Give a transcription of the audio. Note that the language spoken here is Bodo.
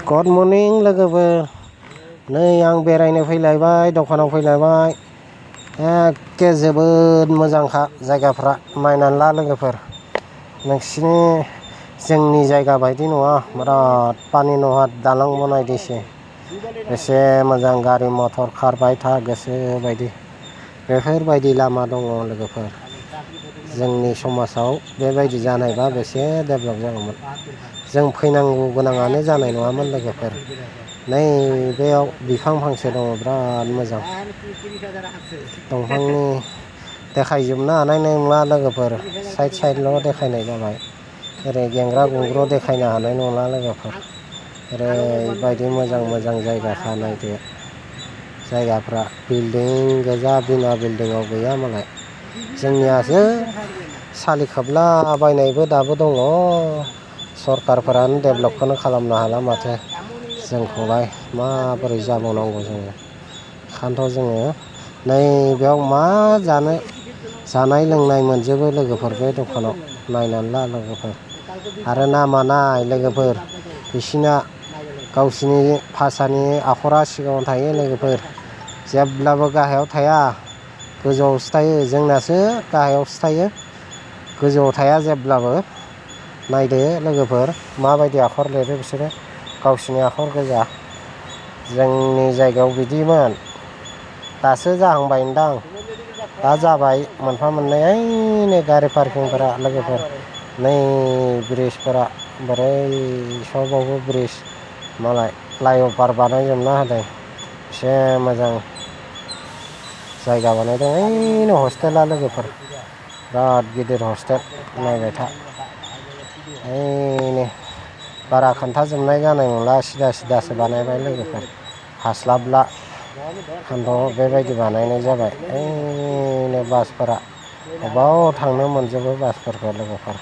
गुड मर्निं लोगोफोर नै आं बेरायनो फैलायबाय दखानाव फैलायबाय एखे जोबोद मोजांखा जायगाफ्रा नायनानै ला लोगोफोर नोंसिनि जोंनि जायगा बायदि नङा बिराद पानि नहार दालां बनायदोंसो बेसे मोजां गारि मथर खारबाय था गोसो बायदि बेफोरबायदि लामा दङ लोगोफोर जोंनि समाजाव बेबायदि जानायबा बेसे डेभेलप जागौमोन जों फैनांगौ गोनाङानो जानाय नङामोन लोगोफोर नै बेयाव बिफां फांसे दङ बिराद मोजां दंफांनि देखायजोबनो हानाय नंला लोगोफोर साइड साइडल' देखायनाय जाबाय ओरै गेंग्रा गुंग्रु देखायनो हानाय नंला लोगोफोर ओरैबायदि मोजां मोजां जायगाखा नायदो जायगाफ्रा बिल्डिं गोजा बिना बिल्डिंआव गैया मालाय जोंनियासो सालि खोबला बायनायबो दाबो दङ सरकारफोरानो डेभेलपखौनो खालामनो हाला माथो जोंखौलाय माबोरै जाबावनांगौ जोङो ओंखायनोथ' जोङो नै बेयाव मा जानो जानाय लोंनाय मोनजोबो लोगोफोर बे दखानाव नायनानै ला लोगोफोर आरो नामा नाय लोगोफोर बिसिना गावसिनि भाषानि आखरा सिगाङाव थायो लोगोफोर जेब्लाबो गाहायाव थाया गोजौआवसो थायो जोंनासो गाहायावसो थायो गोजौआव थाया जेब्लाबो नायदो लोगोफोर माबायदि आखर लिरो बिसोरो गावसिनि आखर गोजा जोंनि जायगायाव बिदिमोन दासो जाहांबायदां दा जाबाय मोनफा मोननै ओइनै गारि पार्किंफोरा लोगोफोर नै ब्रिजफोरा बोरै सबावबो ब्रिज मालाय फ्लाइअभार बानायजोबना होदों एसे मोजां जायगा बानायदों ओइनो हस्टेला लोगोफोर बिराद गिदिर हस्टेल नायबाय था ओइनो बारा खोन्थाजोबनाय जानाय नंला सिदा सिदासो बानायबाय लोगोफोर हास्लाबला ओंखायनोथ' बेबायदि बानायनाय जाबाय ओइनो बासफोरा अबाव थांनो मोनजोबो बासफोरखौ लोगोफोर